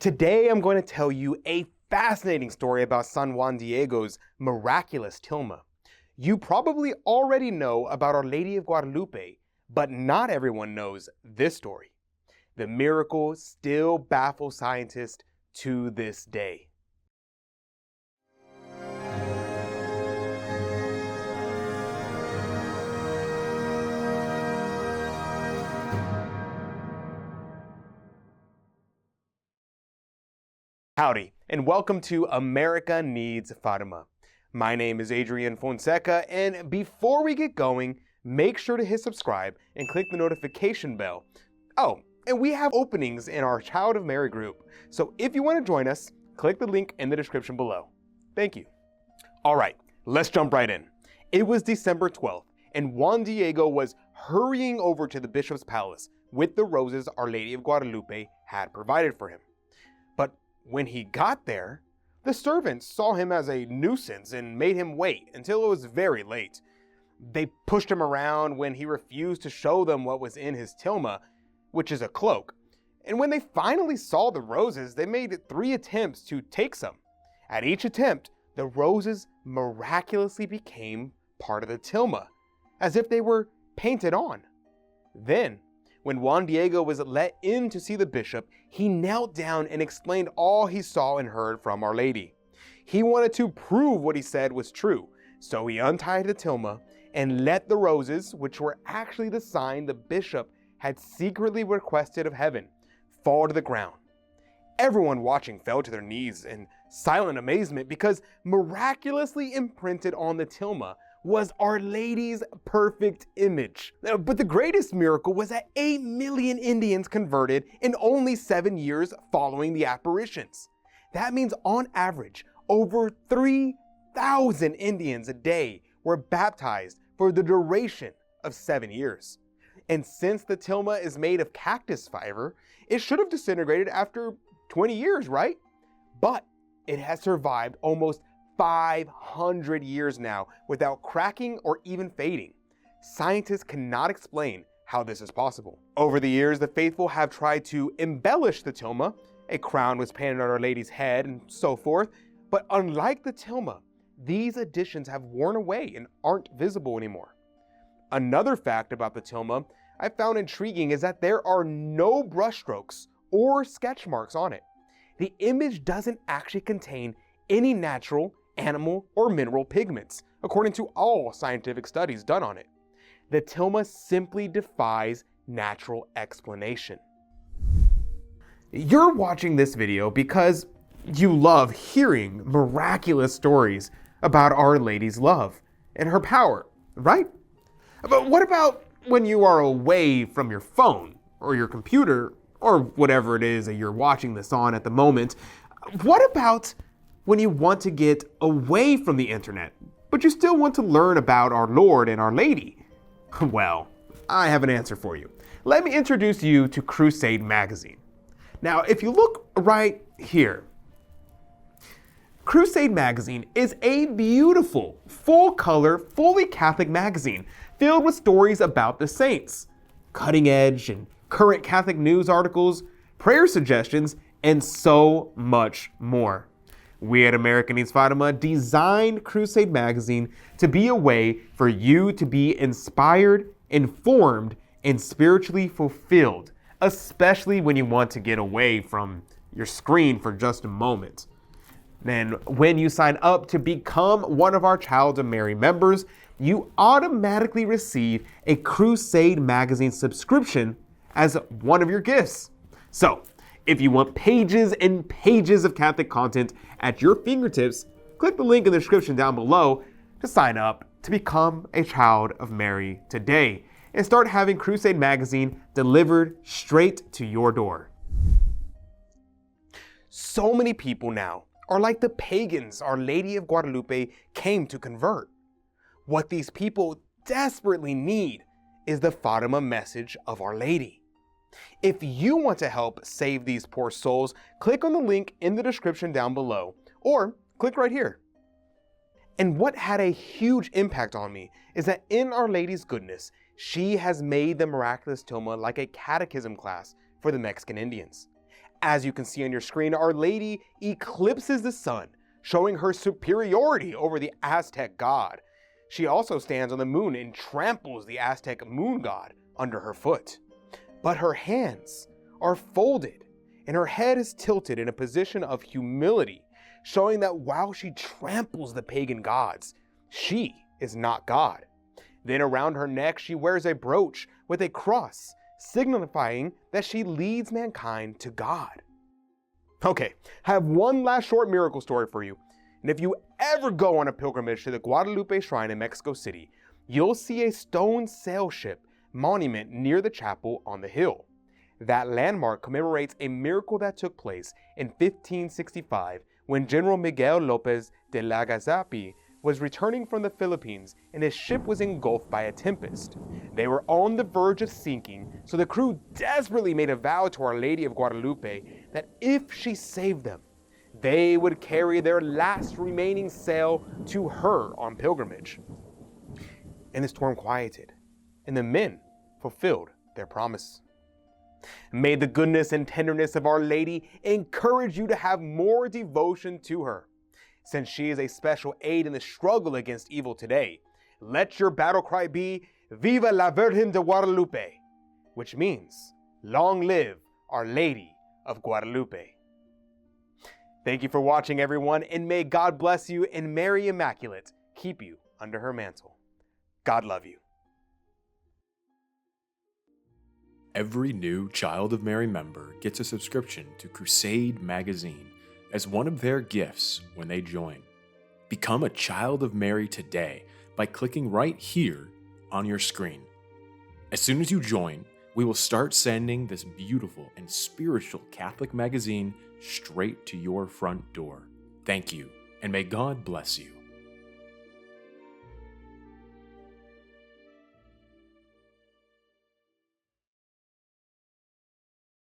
Today I'm going to tell you a fascinating story about San Juan Diego's miraculous tilma. You probably already know about Our Lady of Guadalupe, but not everyone knows this story. The miracle still baffles scientists to this day. Howdy, and welcome to America Needs Fatima. My name is 𝗱𝗲𝗂𝗀𝗴𝗃𝗲, and before we get going, make sure to hit subscribe and click the notification bell. Oh, and we have openings in our Child of Mary group, so if you want to join us, click the link in the description below. Thank you. Alright, let's jump right in. It was December 12th, and Juan Diego was hurrying over to the bishop's palace with the roses Our Lady of Guadalupe had provided for him. But when he got there, the servants saw him as a nuisance and made him wait until it was very late. They pushed him around when he refused to show them what was in his tilma, which is a cloak. And when they finally saw the roses, they made 3 attempts to take some. At each attempt, the roses miraculously became part of the tilma, as if they were painted on. Then, when Juan Diego was let in to see the bishop, he knelt down and explained all he saw and heard from Our Lady. He wanted to prove what he said was true, so he untied the tilma and let the roses, which were actually the sign the bishop had secretly requested of heaven, fall to the ground. Everyone watching fell to their knees in silent amazement because miraculously imprinted on the tilma was Our Lady's perfect image. But the greatest miracle was that 8 million Indians converted in only 7 years following the apparitions. That means on average, over 3,000 Indians a day were baptized for the duration of 7 years. And since the tilma is made of cactus fiber, it should have disintegrated after 20 years, right? But it has survived almost 500 years now without cracking or even fading. Scientists cannot explain how this is possible. Over the years, the faithful have tried to embellish the tilma. A crown was painted on Our Lady's head and so forth. But unlike the tilma, these additions have worn away and aren't visible anymore. Another fact about the tilma I found intriguing is that there are no brushstrokes or sketch marks on it. The image doesn't actually contain any natural, animal, or mineral pigments, according to all scientific studies done on it. The tilma simply defies natural explanation. You're watching this video because you love hearing miraculous stories about Our Lady's love and her power, right? But what about when you are away from your phone or your computer or whatever it is that you're watching this on at the moment? What about when you want to get away from the internet, but you still want to learn about our Lord and Our Lady? Well, I have an answer for you. Let me introduce you to Crusade magazine. Now, if you look right here, Crusade magazine is a beautiful, full-color, fully Catholic magazine filled with stories about the saints, cutting-edge and current Catholic news articles, prayer suggestions, and so much more. We at America Needs Fatima designed Crusade magazine to be a way for you to be inspired, informed, and spiritually fulfilled, especially when you want to get away from your screen for just a moment. Then when you sign up to become one of our Child of Mary members, you automatically receive a Crusade magazine subscription as one of your gifts. So, if you want pages and pages of Catholic content at your fingertips, click the link in the description down below to sign up to become a Child of Mary today and start having Crusade magazine delivered straight to your door. So many people now are like the pagans Our Lady of Guadalupe came to convert. What these people desperately need is the Fatima message of Our Lady. If you want to help save these poor souls, click on the link in the description down below, or click right here. And what had a huge impact on me is that in Our Lady's goodness, she has made the miraculous tilma like a catechism class for the Mexican Indians. As you can see on your screen, Our Lady eclipses the sun, showing her superiority over the Aztec god. She also stands on the moon and tramples the Aztec moon god under her foot. But her hands are folded, and her head is tilted in a position of humility, showing that while she tramples the pagan gods, she is not God. Then around her neck, she wears a brooch with a cross, signifying that she leads mankind to God. Okay, I have one last short miracle story for you. And if you ever go on a pilgrimage to the Guadalupe Shrine in Mexico City, you'll see a stone sail ship monument near the chapel on the hill. That landmark commemorates a miracle that took place in 1565 when General Miguel López de Legazpi was returning from the Philippines and his ship was engulfed by a tempest. They were on the verge of sinking, so the crew desperately made a vow to Our Lady of Guadalupe that if she saved them, they would carry their last remaining sail to her on pilgrimage. And the storm quieted, and the men fulfilled their promise. May the goodness and tenderness of Our Lady encourage you to have more devotion to her. Since she is a special aid in the struggle against evil today, let your battle cry be, Viva la Virgen de Guadalupe, which means, long live Our Lady of Guadalupe. Thank you for watching, everyone, and may God bless you and Mary Immaculate keep you under her mantle. God love you. Every new Child of Mary member gets a subscription to Crusade magazine as one of their gifts when they join. Become a Child of Mary today by clicking right here on your screen. As soon as you join, we will start sending this beautiful and spiritual Catholic magazine straight to your front door. Thank you, and may God bless you.